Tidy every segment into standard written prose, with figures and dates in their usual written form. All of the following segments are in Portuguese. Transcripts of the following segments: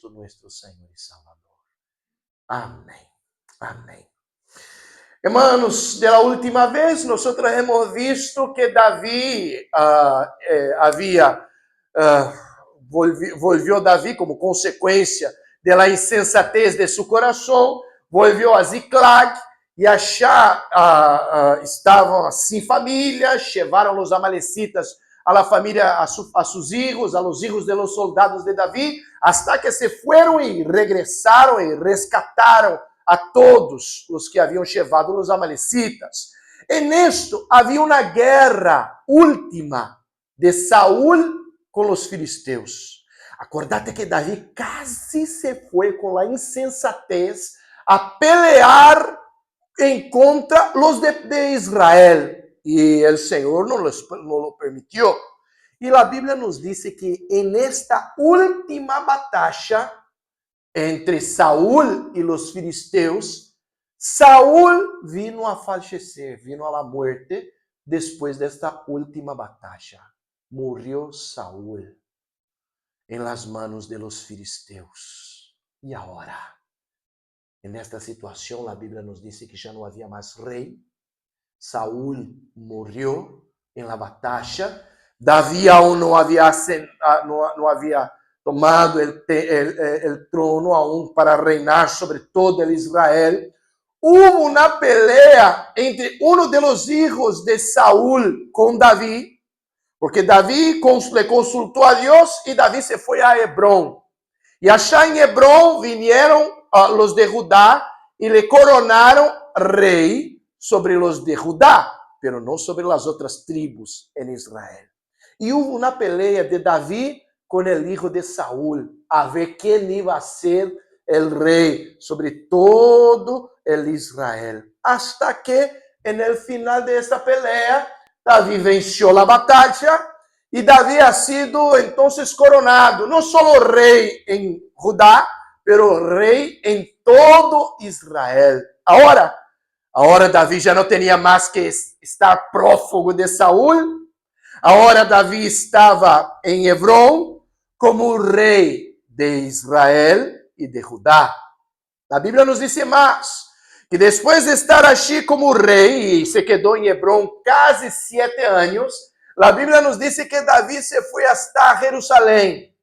Cristo nuestro Señor y Salvador. Amén. Amén. Hermanos, de la última vez nosotros hemos visto que David volvió David como consecuencia de la insensatez de su corazón, volvió a Ziklag e allá estavam sem família, levaram os amalecitas a la familia, a sus hijos, a los hijos de los soldados de David, hasta que se fueron e regresaram e rescataram a todos os que haviam levado os amalecitas. En esto havia uma guerra última de Saúl com os filisteus. Acordate que Davi casi se foi com a insensatez a pelear em contra los de Israel. E o Senhor não lo permitiu. E a Bíblia nos diz que en esta última batalha entre Saúl e os filisteus, Saúl vino a falecer, vino a la muerte depois desta última batalha. Morreu Saúl em las manos de los filisteus. E agora? En esta situação, a Bíblia nos diz que já não havia mais rei. Saúl morreu em la batalha. Davi aún não havia tomado el trono aún para reinar sobre todo el Israel. Hubo una pelea entre uno de los hijos de Saúl con David, porque David le consultó a Dios y David se fue a Hebrón. Y allá en Hebrón vinieron los de Judá y le coronaron rey sobre los de Judá, pero no sobre las otras tribus en Israel. Y hubo una pelea de David con el hijo de Saúl, a ver quién iba a ser el rey sobre todo el Israel. Hasta que en el final de esta pelea, David venció la batalla y David ha sido entonces coronado, no solo rey en Judá, pero rey en todo Israel. Ahora David já não tinha mais que estar prófugo de Saúl. Agora Davi estava em Hebrón como rei de Israel e de Judá. A Bíblia nos diz mais, que depois de estar aqui como rei, e se quedou em Hebrón quase 7 anos, a Bíblia nos diz que Davi se foi hasta Jerusalém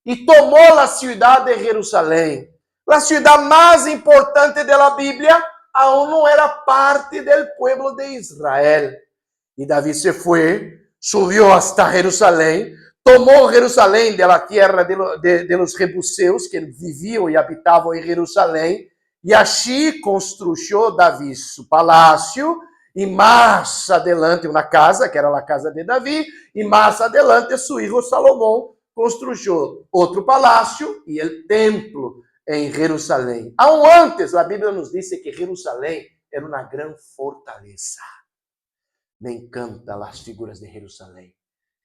e tomou a cidade de Jerusalém. A cidade mais importante da Bíblia, aún não era parte do povo de Israel. E Davi se foi, subiu hasta Jerusalém, tomou Jerusalém de la tierra de los jebuseus que viviam e habitavam em Jerusalém, e allí construiu Davi seu palácio, e mais adelante uma casa, que era a casa de Davi, e mais adelante seu filho Salomão construiu outro palácio e o templo em Jerusalém. Aún antes, a Bíblia nos diz que Jerusalém era uma grande fortaleza. Me encantam as figuras de Jerusalém.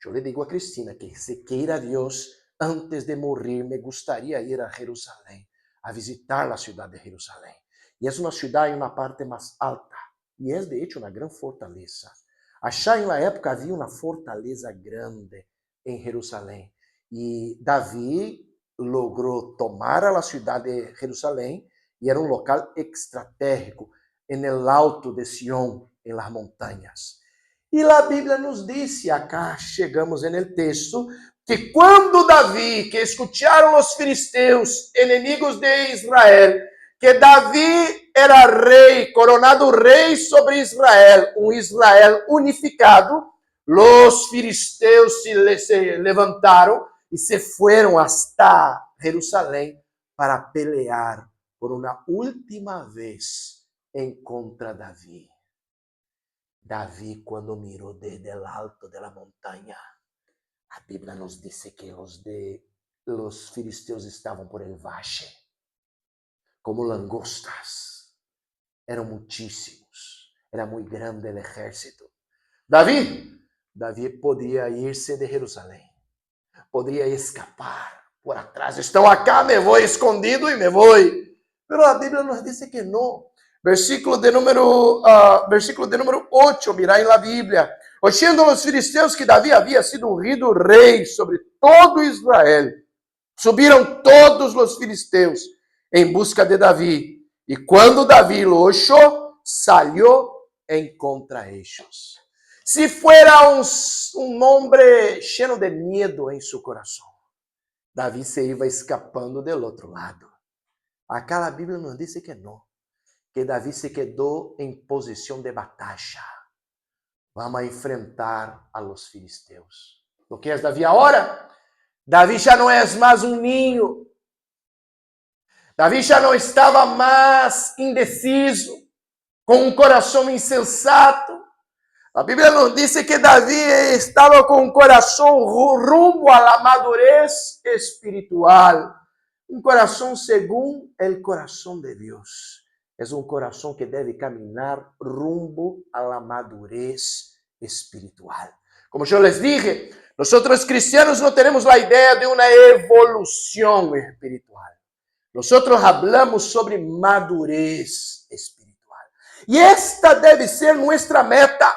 Eu le digo a Cristina que se queira Deus, antes de morrer, me gustaría ir a Jerusalém, a visitar a cidade de Jerusalém. E é uma cidade em uma parte mais alta, e é de hecho uma grande fortaleza. Allá em la época havia uma fortaleza grande em Jerusalém, e Davi logrou tomar a cidade de Jerusalém, e era um local estratégico, en el alto de Sión, em las montanhas. E a Bíblia nos diz, acá chegamos no texto, que quando Davi, que escutaram os filisteus, inimigos de Israel, que Davi era rei, coronado rei sobre Israel, um Israel unificado, os filisteus se levantaram e se foram hasta Jerusalém para pelear por uma última vez em contra Davi. Davi, quando mirou desde o alto da montanha, a Bíblia nos diz que os filisteus estavam por el valle, como langostas. Eram muitíssimos, era muito grande o exército. Davi podia ir-se de Jerusalém, poderia escapar por atrás. Estão acá, me vou escondido e me vou. Mas a Bíblia nos diz que não. Versículo de número 8, mirai na Bíblia. Oyendo os filisteus que Davi havia sido ungido rei sobre todo Israel, Subiram todos os filisteus em busca de Davi. E quando Davi lo achou, salió en contra ellos. Si fuera un hombre lleno de miedo en su corazón, Davi se iba escapando del otro lado. Acá la Biblia nos dice que no, que Davi se quedó en posición de batalla. Vamos a enfrentar a los filisteus. ¿Lo que es Davi ahora? Davi já não é mais um ninho. Davi já não estava mais indeciso, com um coração insensato. A Bíblia nos diz que Davi estava com o coração rumbo à madurez espiritual. Um coração segundo o coração de Deus. É um coração que deve caminhar rumbo à madurez espiritual. Como eu les dije, nosotros cristianos no tenemos la idea de una evolución espiritual. Nosotros hablamos sobre madurez espiritual. Y esta debe ser nuestra meta.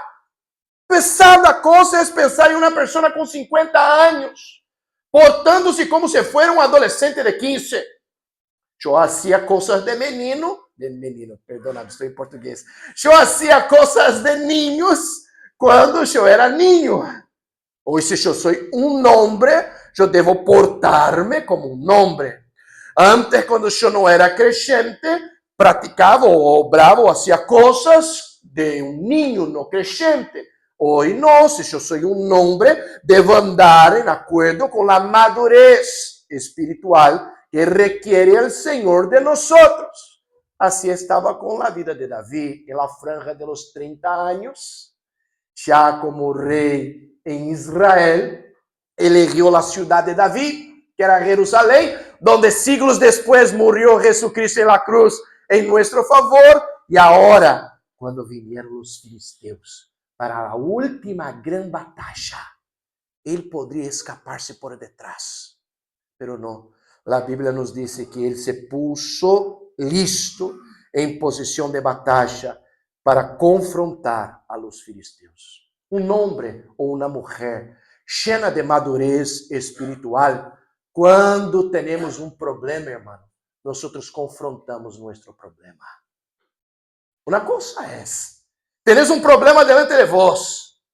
Pesada cosa es pensar en una persona con 50 años, portándose como si fuera un adolescente de 15. Yo hacía cosas de menino, perdóname, estoy en portugués. Yo hacía cosas de niños cuando yo era niño. Hoy, si yo soy un hombre, yo debo portarme como un hombre. Antes, cuando yo no era creyente, practicaba o obraba, hacía cosas de un niño no creyente. Hoy no, si yo soy un hombre, debo andar en acuerdo con la madurez espiritual que requiere el Señor de nosotros. Así estaba con la vida de David en la franja de los 30 años, ya como rey en Israel, eligió la ciudad de David, que era Jerusalén, donde siglos después murió Jesucristo en la cruz en nuestro favor. Y ahora, cuando vinieron los filisteus para la última gran batalla, él podría escaparse por detrás. Pero no, la Biblia nos dice que él se puso listo en posición de batalla para confrontar a los filisteus. Un hombre o una mujer llena de madurez espiritual, cuando tenemos un problema, hermano, nosotros confrontamos nuestro problema. Una cosa es, tenés un problema delante de vos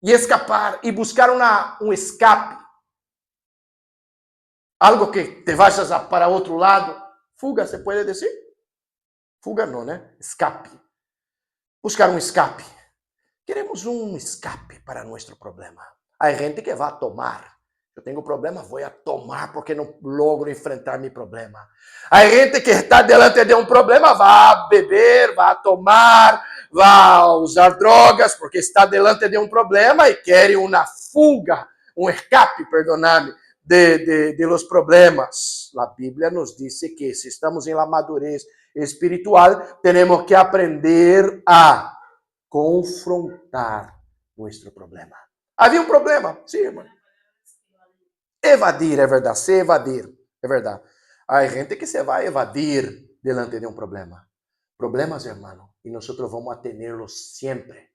y escapar y buscar un escape. Algo que te vayas para otro lado. Fuga, ¿se puede decir? Fuga no, ¿no? Escape. Buscar un escape. Queremos un escape para nuestro problema. Hay gente que va a tomar. Yo tengo problema, voy a tomar porque no logro enfrentar mi problema. Hay gente que está delante de un problema, va a beber, va a tomar, va a usar drogas porque está delante de un problema y quiere una fuga, un escape, perdonadme, de los problemas. La Biblia nos dice que si estamos en la madurez espiritual, tenemos que aprender a confrontar nuestro problema. Havia um problema, sim, irmão. Evadir, é verdade, se evadir, é verdade. Há gente que se vai evadir delante de um problema. Problemas, hermano, e nós vamos atendê-los sempre.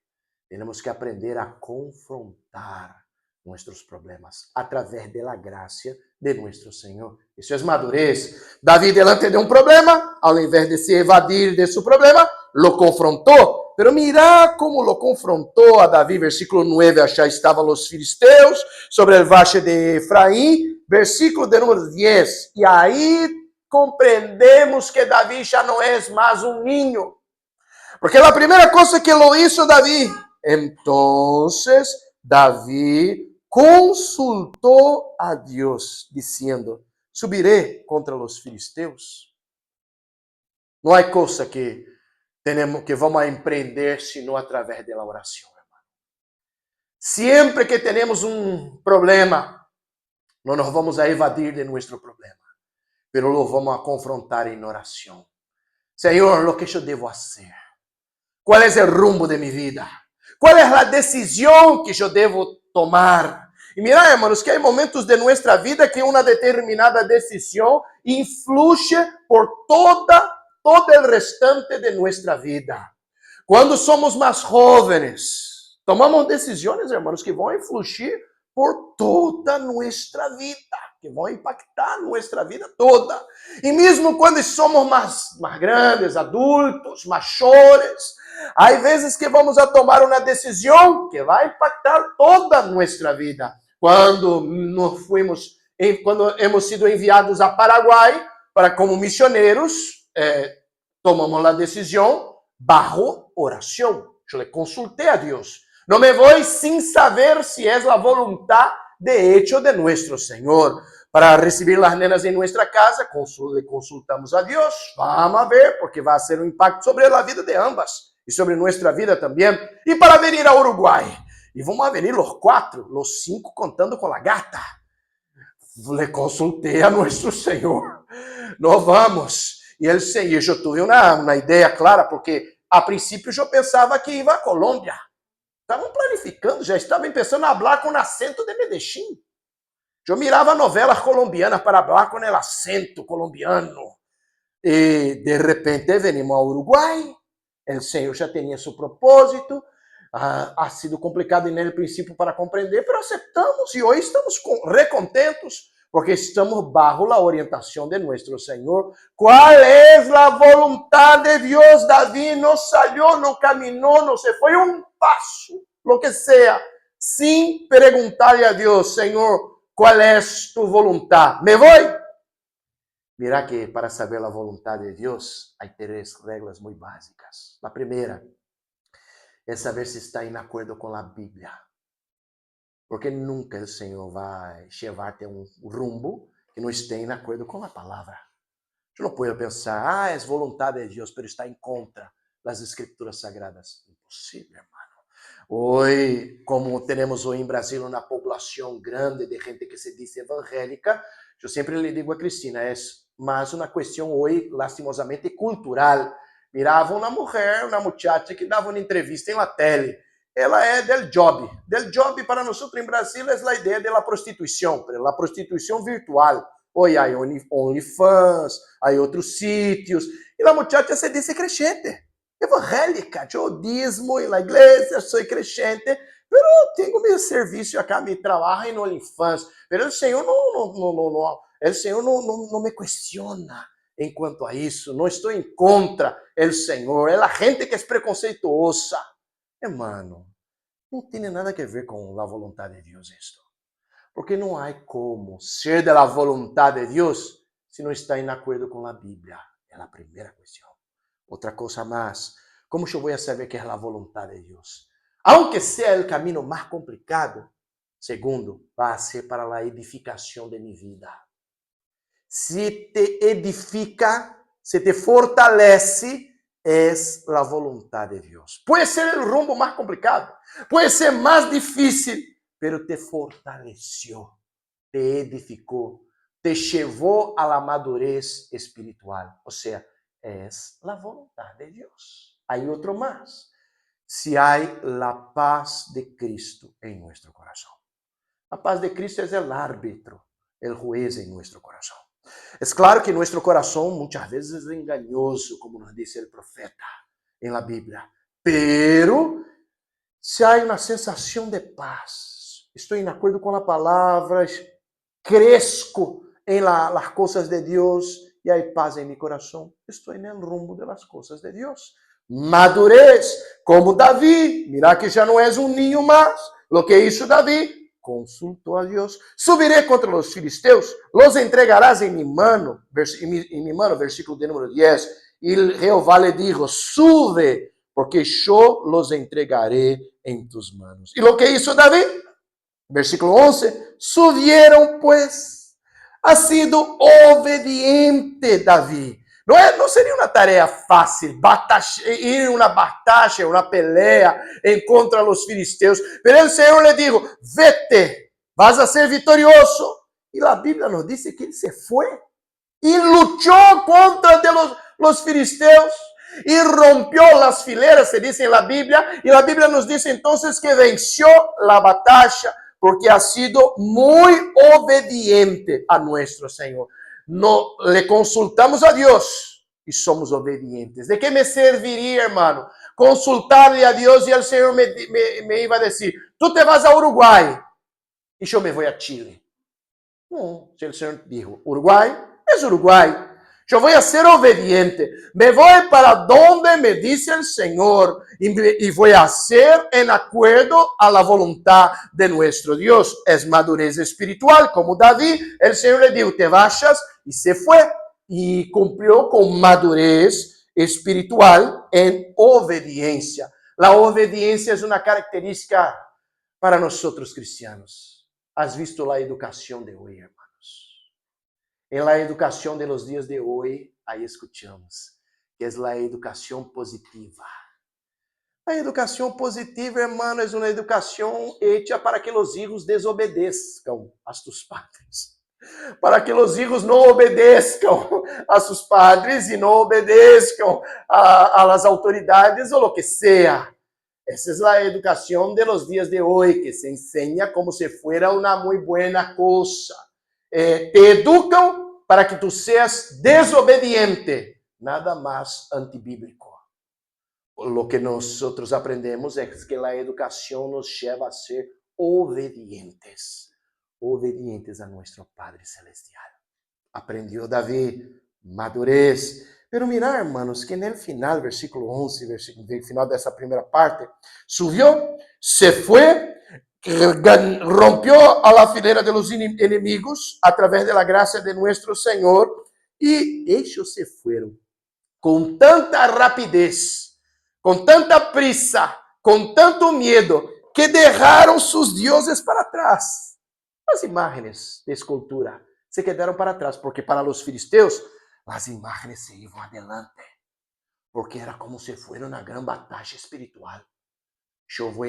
Temos que aprender a confrontar nossos problemas através da graça de nosso Senhor. Isso é madurez. Davi, delante de um problema, ao invés de se evadir de seu problema, lo confrontou. Pero mira como lo confrontou a Davi, versículo 9, allá estavam os filisteus sobre o valle de Efraim, versículo de número 10. E aí compreendemos que Davi já não é mais um ninho. Porque a primeira coisa que lo hizo Davi, entonces Davi consultou a Deus, dizendo: subiré contra os filisteus. Não há coisa que vamos a empreender sino através da oração, hermano. Sempre que temos um problema, não nos vamos a evadir de nosso problema, pero lo vamos a confrontar em oração. Senhor, o que eu devo fazer? Qual é o rumbo de minha vida? Qual é a decisão que eu devo tomar? E mira, hermanos, que há momentos de nossa vida que uma determinada decisão influi por todo o restante de nossa vida. Quando somos mais jovens, tomamos decisões, hermanos, que vão influir por toda nossa vida. que vão impactar nossa vida toda. E mesmo quando somos mais grandes, adultos, maiores, há vezes que vamos a tomar uma decisão que vai impactar toda a nossa vida. Quando hemos sido enviados a Paraguai para como missioneiros, tomamos a decisão bajo oração. Eu le consultei a Deus. Não me vou sem saber se é a vontade de hecho de nuestro Senhor. Para receber as nenas em nossa casa, consultamos a Deus. Vamos ver, porque vai ser um impacto sobre a vida de ambas e sobre nossa vida também. E para vir a Uruguai. E vamos vir os 4, os 5 contando com a gata. Le consultei a nosso Senhor. Nós vamos. E ele Senhor, eu tive uma ideia clara, porque a princípio eu pensava que ia a Colômbia. Estavam planificando, já estavam pensando em falar com o acento de Medellín. Eu mirava novelas colombianas para falar com o acento colombiano. E de repente venimos ao Uruguai. O Senhor já tinha seu propósito. Ha sido complicado no princípio para compreender, mas aceptamos e hoje estamos recontentos porque estamos bajo a orientação de nosso Senhor. Qual é a vontade de Deus? Davi não saiu, não caminhou, não se foi um passo, lo que seja, sem perguntar a Deus, Senhor, qual é tu vontade? Me vou? Mira que para saber a vontade de Deus, há 3 regras muito básicas. A primeira é saber se está em acordo com a Bíblia. Porque nunca o Senhor vai levar-te a um rumbo que não esteja em acordo com a palavra. Eu não posso pensar, é vontade de Deus, mas está em contra das Escrituras Sagradas. Impossível, hermano. Hoje, como temos hoje em Brasil uma população grande de gente que se diz evangélica, eu sempre lhe digo a Cristina, é mais uma questão hoje, lastimosamente, cultural. Mirava uma mulher, uma muchacha que dava uma entrevista em la tele. Ela é del job. Del job para nós em Brasil é a ideia da prostituição, a prostituição virtual. Hoje há OnlyFans, há outros sítios. E a muchacha se diz crente, evangélica. Eu dízimo em la igreja, sou crente, mas tenho meu serviço acá, meu trabalho em OnlyFans. Mas o Senhor não me questiona enquanto a isso. Não estou em contra do Senhor. É a gente que é preconceituosa. Hermano, não tem nada a ver com a vontade de Deus isto. Porque não há como ser da vontade de Deus se não está em acordo com a Bíblia. É a primeira questão. Outra coisa mais, como eu vou saber que é a vontade de Deus? Aunque seja o caminho mais complicado, segundo, vai ser para a edificação de minha vida. Se te edifica, se te fortalece, é a vontade de Deus. Pode ser o rumbo mais complicado, pode ser mais difícil, pero te fortaleceu, te edificou, te levou à madurez espiritual. Ou seja, é a vontade de Deus. Há outro mais. Se há a paz de Cristo em nosso coração. A paz de Cristo é o árbitro, o juez em nosso coração. É claro que nosso coração muitas vezes é engañoso, como nos diz o profeta em la Bíblia. Pero se há uma sensação de paz, estou em acordo com a palavra, cresco em las coisas de Deus e há paz em meu coração, estou no rumbo de las coisas de Deus. Madurez, como Davi, mira que já não és um ninho mais. Lo que hizo Davi, consultou a Deus. Subiré contra os filisteus, los entregarás em mi mano, versículo de número 10. E Jeová le dijo, sube, porque yo los entregaré en tus manos. E lo que hizo David, versículo 11, subieron pues, ha sido obediente David. Não seria uma tarefa fácil ir uma batalha, uma pelea contra os filisteus. Mas o Senhor lhe disse, vete, vas a ser vitorioso. E a Bíblia nos diz que ele se foi e lutou contra os filisteus e rompeu as fileiras, se diz na Bíblia. E a Bíblia nos diz então que venceu a batalha porque ha sido muito obediente a nosso Senhor. No, le consultamos a Deus e somos obedientes. ¿De que me serviria, hermano? Consultar-lhe a Deus e o Senhor me iba a dizer, tu te vas a Uruguai e eu me vou a Chile. No, si el Señor dijo, Uruguay, es Uruguay. Yo voy a ser obediente. Me voy para donde me dice el Señor y voy a hacer en acuerdo a la voluntad de nuestro Dios. Es madurez espiritual, como David. El Señor le dijo, te vayas, y se fue. Y cumplió con madurez espiritual en obediencia. La obediencia es una característica para nosotros cristianos. ¿Has visto la educación de hoy, hermanos? En la educación de los días de hoy, ahí escuchamos, que es la educación positiva. La educación positiva, hermano, es una educación hecha para que los hijos desobedezcan a sus padres. Para que los hijos no obedezcan a sus padres y no obedezcan a las autoridades o lo que sea. Esa es la educación de los días de hoy, que se enseña como si fuera una muy buena cosa. Te educan para que tú seas desobediente, nada más antibíblico. Lo que nosotros aprendemos es que la educación nos lleva a ser obedientes a nuestro Padre Celestial. Aprendió David madurez. Pero mirar, hermanos, que en el final, versículo 11, el final de esa primera parte, subió, se fue, rompió a la filera de los enemigos a través de la gracia de nuestro Señor, y ellos se fueron con tanta rapidez, con tanta prisa, con tanto miedo, que dejaron sus dioses para atrás. As imágenes de escultura se quedaram para trás, porque para os filisteus, as imagens se iam adelante, porque era como se fosse uma grande batalha espiritual. Eu vou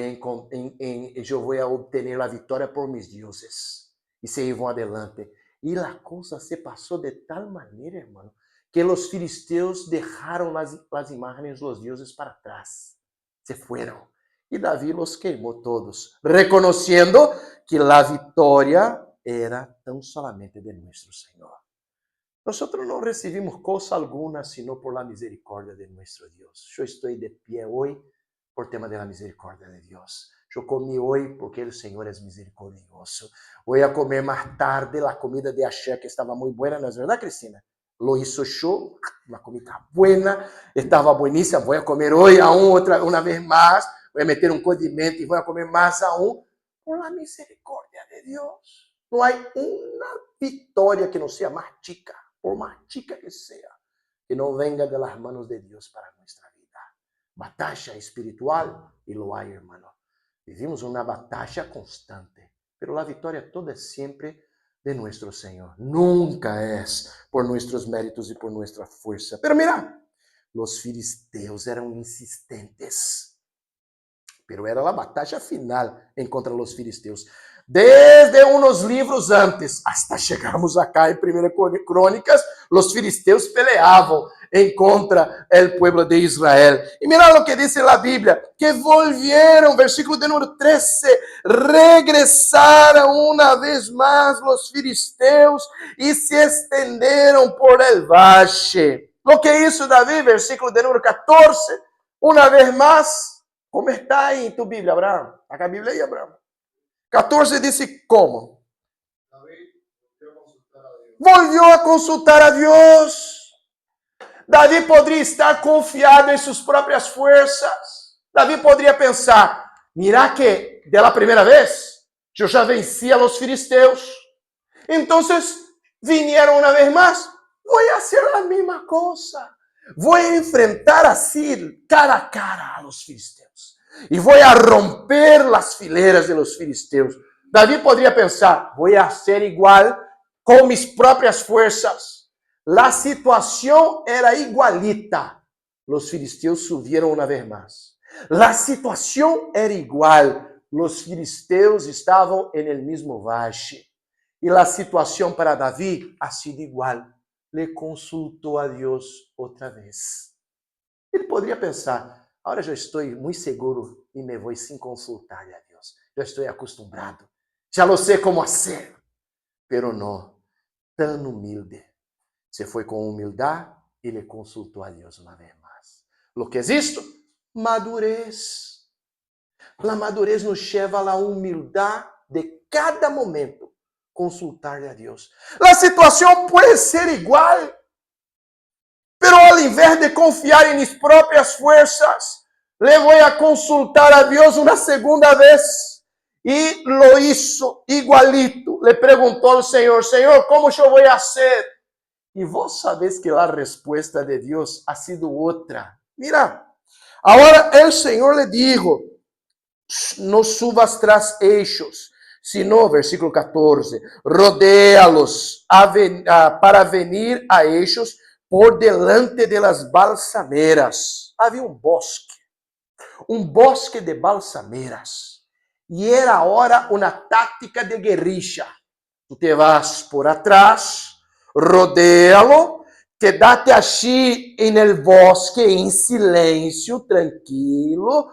a obter a vitória por mis dioses. E se iam adelante. E a coisa se passou de tal maneira, hermano, que os filisteus deixaram as imagens dos deuses para trás. Se foram. E Davi los queimou todos, reconhecendo que a vitória era tão solamente de nosso Senhor. Nós não recebemos coisa alguma, sino por la misericórdia de nosso Deus. Eu estou de pé hoje por tema de la misericórdia de Deus. Eu comi hoje porque o Senhor é misericordioso. Vou a comer mais tarde a comida de axé, que estava muito boa, não é verdade, Cristina? Lo hizo yo, la comida buena, estava buenísima. Vou a comer hoje aún uma vez mais. Vou a meter um condimento e vou a comer mais aún por la misericórdia de Deus. Não há uma vitória que não seja mais chica, por mais chica que seja, que não venga de las manos de Deus para nossa vida. Batalha espiritual, e lo hay, hermano. Vivimos uma batalha constante, pero a vitória toda é sempre de nuestro Señor. Nunca es por nuestros méritos y por nuestra fuerza. Pero mira, los filisteos eran insistentes. Pero era la batalla final en contra de los filisteos. Desde unos libros antes, hasta chegamos acá en 1 Crónicas, los filisteos peleaban en contra del pueblo de Israel. Y mira lo que dice la Biblia, que volvieron, versículo de número 13, regresaron una vez más los filisteos y se extendieron por el valle. Lo que hizo David, versículo de número 14, una vez más. Como está aí em tu Bíblia, Abraão? Está com a Bíblia aí, Abraão? 14 disse como? Volvió a consultar a Deus. Davi poderia estar confiado em suas próprias forças. Davi poderia pensar, mira que, de la primeira vez, eu já venci a los filisteus. Então, vinieron uma vez mais, vou fazer a mesma coisa. Vou enfrentar assim, cara a cara, a los filisteus. E vou a romper as fileiras de los filisteus. Davi poderia pensar, vou a ser igual com mis próprias forças. A situação era igualita. Los filisteus subiram uma vez mais. A situação era igual. Los filisteus estavam en el mismo valle. E a situação para Davi ha sido igual. Le consultou a Deus outra vez. Ele poderia pensar, agora já estou muito seguro e me vou sem consultar a Deus. Já estou acostumado. Já não sei como fazer. Pero não, tão humilde. Se foi com humildade e le consultou a Deus uma vez mais. Lo que é isto? Madurez. A madurez nos leva à humildade de cada momento. consultarle a Dios. La situación puede ser igual, pero al invés de confiar en mis propias fuerzas, le voy a consultar a Dios una segunda vez. Y lo hizo igualito. Le preguntó al Señor, Señor, ¿cómo yo voy a hacer? Y vos sabés que la respuesta de Dios ha sido otra. Mira, ahora el Señor le dijo, no subas tras ellos, sino, versículo 14, rodéalos para venir a ellos por delante de las balsameras. Havia um bosque de balsameras. E era agora uma tática de guerrilha. Tu te vas por atrás, rodéalo, quédate allí en el bosque en silencio, tranquilo,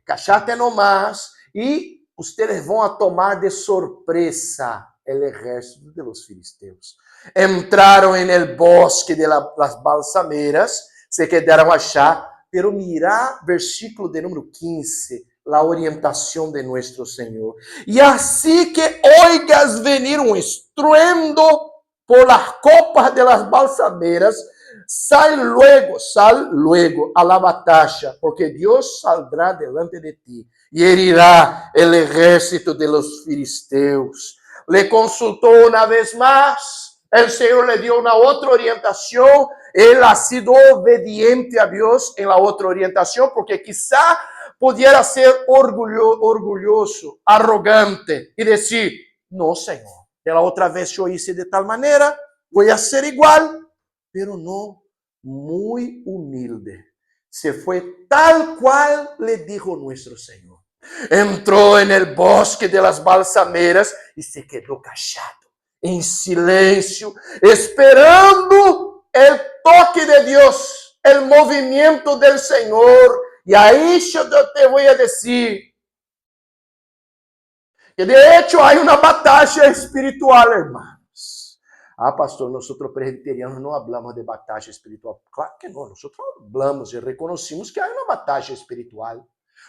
cachate nomás, y ustedes van a tomar de sorpresa el ejército de los filisteos. Entraron en el bosque de las balsameras, se quedaron allá, pero mira versículo de número 15, la orientación de nuestro Señor. Y así que oigas venir un estruendo por las copas de las balsameras, sal luego a la batalla, porque Dios saldrá delante de ti y herirá el ejército de los filisteos. Le consultó una vez más, el Señor le dio una otra orientación, él ha sido obediente a Dios en la otra orientación, porque quizá pudiera ser orgulloso, arrogante y decir, no, Señor, de la otra vez yo hice de tal manera, voy a hacer igual, pero no, muy humilde. Se fue tal cual le dijo nuestro Señor. Entró en el bosque de las balsameras y se quedó callado, en silencio, esperando el toque de Dios, el movimiento del Señor. Y ahí yo te voy a decir que de hecho hay una batalla espiritual, hermanos. Ah, pastor, nosotros presbiterianos no hablamos de batalla espiritual. Claro que no, nosotros hablamos y reconocimos que hay una batalla espiritual.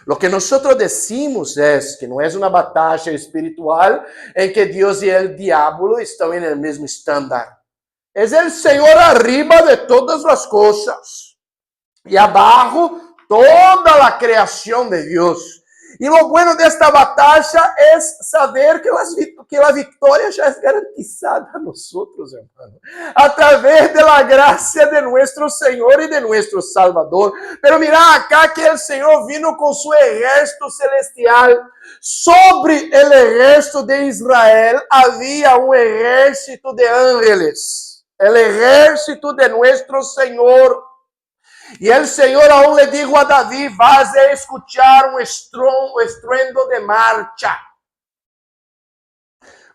Lo que nosotros decimos es que no es una batalla espiritual en que Dios y el diablo están en el mismo estándar. Es el Señor arriba de todas las cosas y abajo toda la creación de Dios. Y lo bueno de esta batalla es saber que la victoria ya es garantizada a nosotros, hermano, a través de la gracia de nuestro Señor y de nuestro Salvador. Pero mira acá que el Señor vino con su ejército celestial. Sobre el ejército de Israel había un ejército de ángeles, el ejército de nuestro Señor. E o Senhor aún le dijo a Davi, vas a escuchar um estruendo de marcha.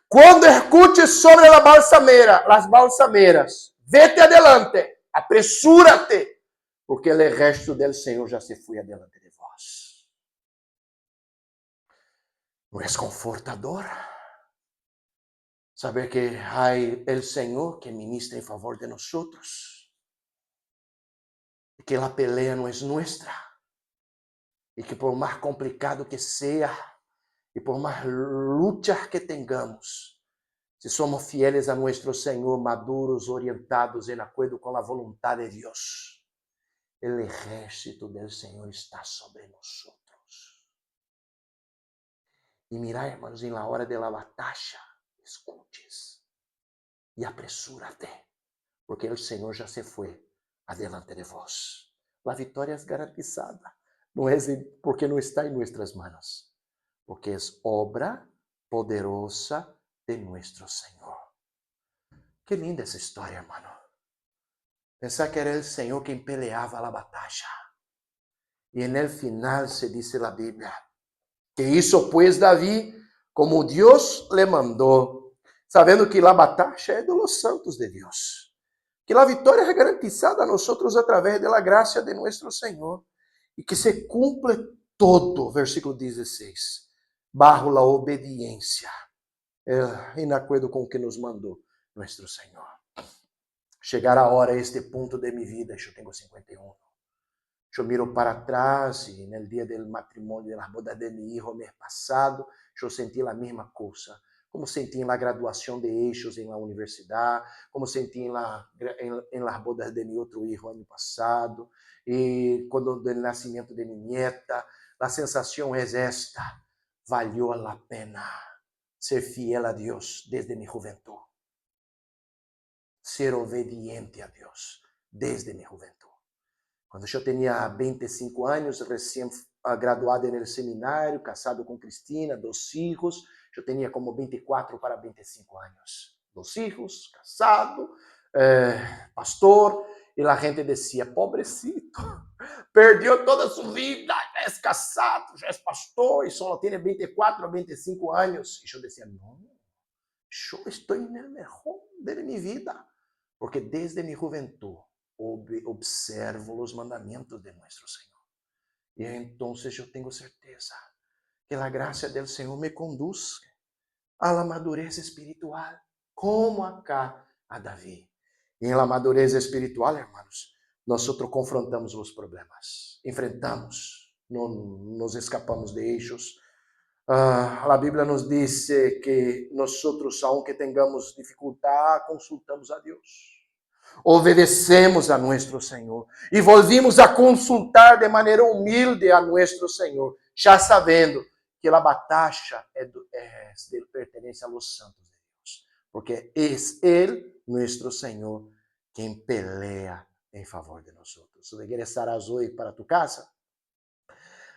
Quando escuches sobre las balsameras, vete adelante, apresúrate, porque o ejército del Senhor já se foi adelante de vós. Não é confortador saber que há o Senhor que ministra em favor de nós? Que la pelea no es nuestra y que por más complicado que sea y por más luchas que tengamos, si somos fieles a nuestro Señor, maduros, orientados en acuerdo con la voluntad de Dios, el ejército del Señor está sobre nosotros. Y mira, hermanos, en la hora de la batalla, escuches y apresúrate, porque el Señor ya se fue adelante de vós. A vitória é garantizada. Não é porque não está em nossas mãos, porque é obra poderosa de nosso Senhor. Que linda essa história, hermano. Pensar que era o Senhor quem peleava a batalha. E no final se diz na Bíblia que hizo pues Davi como Deus le mandou, sabendo que a batalha é de los santos de Deus. Que a vitória é garantizada a nós através da graça de nosso Senhor. E que se cumpre todo, versículo 16, bajo la obediência, em acordo com o que nos mandou nosso Senhor. Chegar a hora a este ponto de minha vida, eu tenho 51. Eu miro para trás e no dia do matrimônio, da boda de meu filho, mês passado, eu senti a mesma coisa. como sentí en la graduación de ellos en la universidad, como sentí en las bodas de mi otro hijo año pasado, y cuando del nacimiento de mi nieta. La sensación es esta: valió la pena ser fiel a Dios desde mi juventud, ser obediente a Dios desde mi juventud. Quando eu tinha 25 anos, recém graduado no seminário, casado com Cristina, 2 filhos, eu tinha como 24 para 25 anos. 2 filhos, casado, pastor, e a gente dizia: pobrecito, perdeu toda a sua vida, já é casado, já é pastor, e só tem 24 a 25 anos. E eu dizia: não, eu estou no melhor de minha vida, porque desde minha juventude observo os mandamentos de nosso Senhor. E então eu tenho certeza que a graça do Senhor me conduz à madurez espiritual, como acá a Davi. E em la madurez espiritual, hermanos, nós confrontamos os problemas, enfrentamos, não nos escapamos de ellos. A Bíblia nos diz que nós, aunque tengamos dificuldade, consultamos a Deus. Obedecemos a nosso Senhor e volvimos a consultar de maneira humilde a nosso Senhor, já sabendo que a batalha pertence aos santos de Deus, porque é Ele, nosso Senhor, quem pelea em favor de nós. Regresarás hoje para tu casa,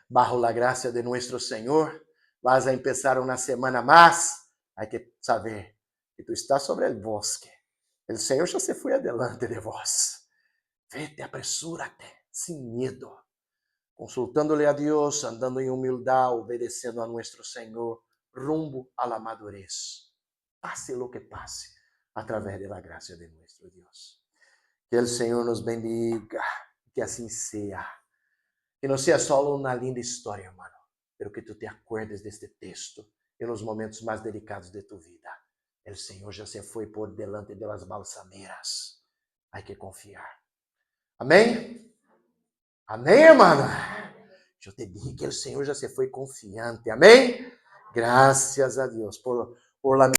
bajo a graça de nosso Senhor. Vas a empezar uma semana mais. Hay que saber que tu estás sobre el bosque. El Senhor já se foi adelante de vós. Vete, apresúrate, sem medo, consultando-lhe a Deus, andando em humildade, obedecendo a nosso Senhor, rumbo a la madurez. Pase lo que pase, através da graça de nosso Deus. Que o Senhor nos bendiga, que assim seja. Que não seja só uma linda história, hermano, pero que tu te acuerdes deste texto em los momentos mais delicados de tu vida. O Senhor já se foi por delante de las balsameras. Hay que confiar. Amém? Amém, hermano? Eu te dije que o Senhor já se foi confiante. Amém? Graças a Deus por la